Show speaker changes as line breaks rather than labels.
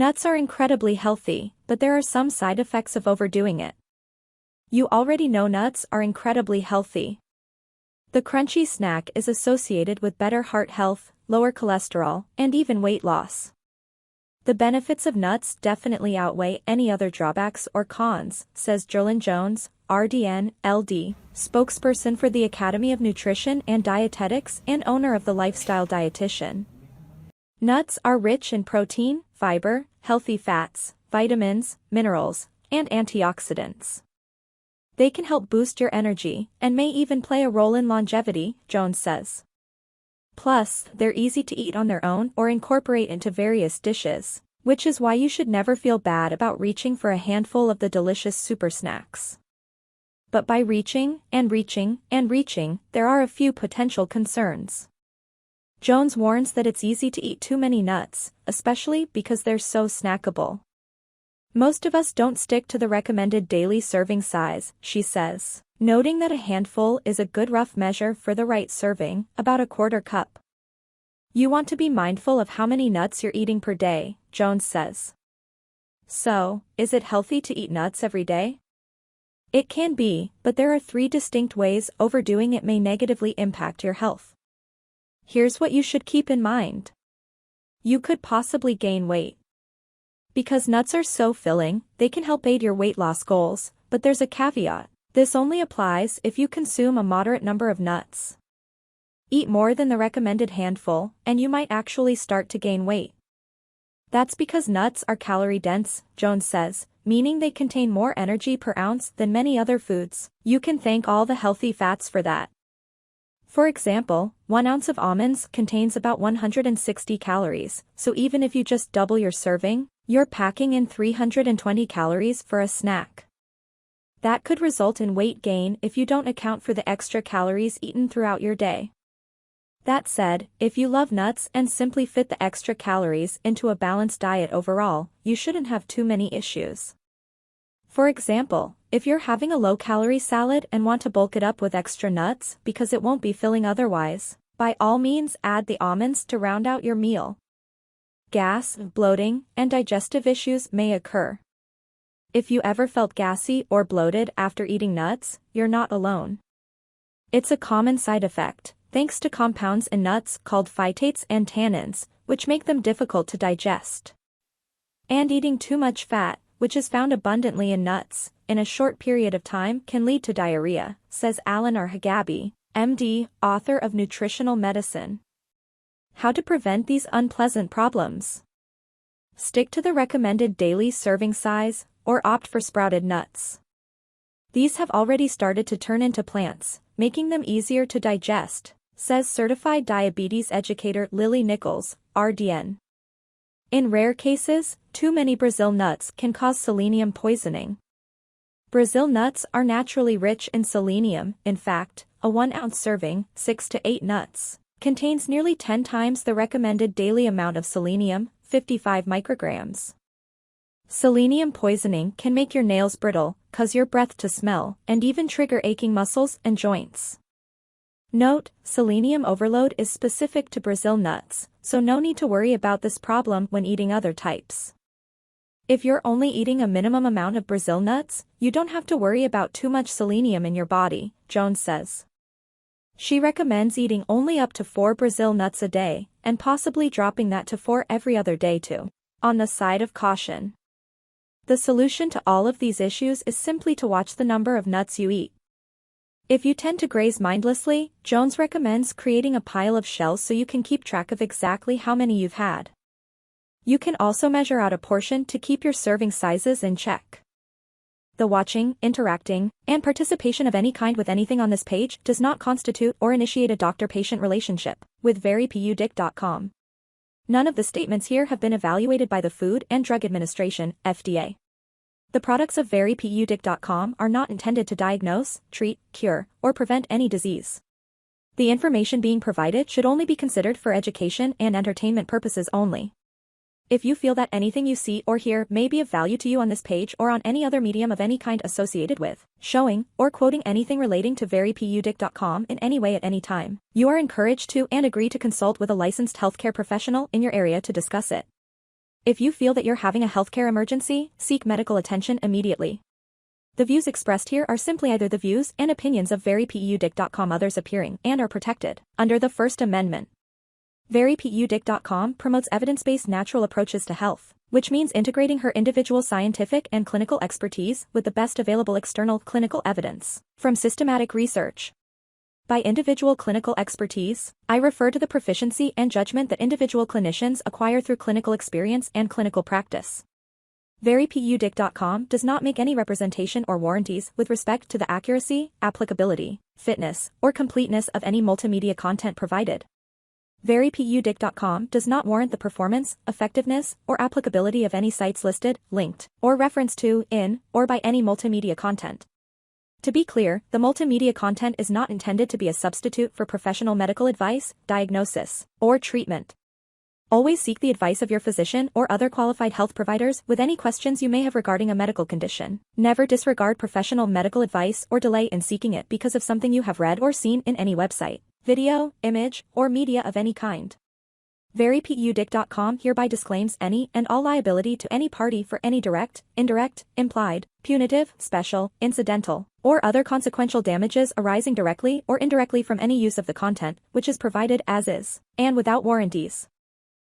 Nuts are incredibly healthy, but there are some side effects of overdoing it. You already know nuts are incredibly healthy. The crunchy snack is associated with better heart health, lower cholesterol, and even weight loss. The benefits of nuts definitely outweigh any other drawbacks or cons, says Jerlyn Jones, RDN, LD, spokesperson for the Academy of Nutrition and Dietetics and owner of the Lifestyle Dietitian. Nuts are rich in protein, fiber, healthy fats, vitamins, minerals, and antioxidants. They can help boost your energy, and may even play a role in longevity, Jones says. Plus, they're easy to eat on their own or incorporate into various dishes, which is why you should never feel bad about reaching for a handful of the delicious super snacks. But by reaching, there are a few potential concerns. Jones warns that it's easy to eat too many nuts, especially because they're so snackable. Most of us don't stick to the recommended daily serving size, she says, noting that a handful is a good rough measure for the right serving, about a quarter cup. You want to be mindful of how many nuts you're eating per day, Jones says. So, is it healthy to eat nuts every day? It can be, but there are 3 distinct ways overdoing it may negatively impact your health. Here's what you should keep in mind. You could possibly gain weight. Because nuts are so filling, they can help aid your weight loss goals, but there's a caveat. This only applies if you consume a moderate number of nuts. Eat more than the recommended handful, and you might actually start to gain weight. That's because nuts are calorie-dense, Jones says, meaning they contain more energy per ounce than many other foods. You can thank all the healthy fats for that. For example, 1 ounce of almonds contains about 160 calories, so even if you just double your serving, you're packing in 320 calories for a snack. That could result in weight gain if you don't account for the extra calories eaten throughout your day. That said, if you love nuts and simply fit the extra calories into a balanced diet overall, you shouldn't have too many issues. For example, if you're having a low-calorie salad and want to bulk it up with extra nuts because it won't be filling otherwise, by all means add the almonds to round out your meal. Gas, bloating, and digestive issues may occur. If you ever felt gassy or bloated after eating nuts, you're not alone. It's a common side effect, thanks to compounds in nuts called phytates and tannins, which make them difficult to digest. And eating too much fat, which is found abundantly in nuts, in a short period of time can lead to diarrhea, says Alan R. Hagabi, MD, author of Nutritional Medicine. How to prevent these unpleasant problems? Stick to the recommended daily serving size, or opt for sprouted nuts. These have already started to turn into plants, making them easier to digest, says certified diabetes educator Lily Nichols, RDN. In rare cases, too many Brazil nuts can cause selenium poisoning. Brazil nuts are naturally rich in selenium. In fact, a 1 ounce serving, 6 to 8 nuts, contains nearly 10 times the recommended daily amount of selenium, 55 micrograms. Selenium poisoning can make your nails brittle, cause your breath to smell, and even trigger aching muscles and joints. Note, selenium overload is specific to Brazil nuts, so no need to worry about this problem when eating other types. If you're only eating a minimum amount of Brazil nuts, you don't have to worry about too much selenium in your body, Jones says. She recommends eating only up to 4 Brazil nuts a day, and possibly dropping that to 4 every other day too. On the side of caution. The solution to all of these issues is simply to watch the number of nuts you eat. If you tend to graze mindlessly, Jones recommends creating a pile of shells so you can keep track of exactly how many you've had. You can also measure out a portion to keep your serving sizes in check. The watching, interacting, and participation of any kind with anything on this page does not constitute or initiate a doctor-patient relationship with verypudic.com. None of the statements here have been evaluated by the Food and Drug Administration, FDA. The products of verypudic.com are not intended to diagnose, treat, cure, or prevent any disease. The information being provided should only be considered for education and entertainment purposes only. If you feel that anything you see or hear may be of value to you on this page or on any other medium of any kind associated with, showing, or quoting anything relating to verypudic.com in any way at any time, you are encouraged to and agree to consult with a licensed healthcare professional in your area to discuss it. If you feel that you're having a healthcare emergency, seek medical attention immediately. The views expressed here are simply either the views and opinions of verypudic.com, others appearing and are protected under the First Amendment. Verypudic.com promotes evidence-based natural approaches to health, which means integrating her individual scientific and clinical expertise with the best available external clinical evidence from systematic research. By individual clinical expertise, I refer to the proficiency and judgment that individual clinicians acquire through clinical experience and clinical practice. Verypudic.com does not make any representation or warranties with respect to the accuracy, applicability, fitness, or completeness of any multimedia content provided. Verypudic.com does not warrant the performance, effectiveness, or applicability of any sites listed, linked, or referenced to, in, or by any multimedia content. To be clear, the multimedia content is not intended to be a substitute for professional medical advice, diagnosis, or treatment. Always seek the advice of your physician or other qualified health providers with any questions you may have regarding a medical condition. Never disregard professional medical advice or delay in seeking it because of something you have read or seen in any website, video, image, or media of any kind. Verypudic.com hereby disclaims any and all liability to any party for any direct, indirect, implied, punitive, special, incidental, or other consequential damages arising directly or indirectly from any use of the content, which is provided as is, and without warranties.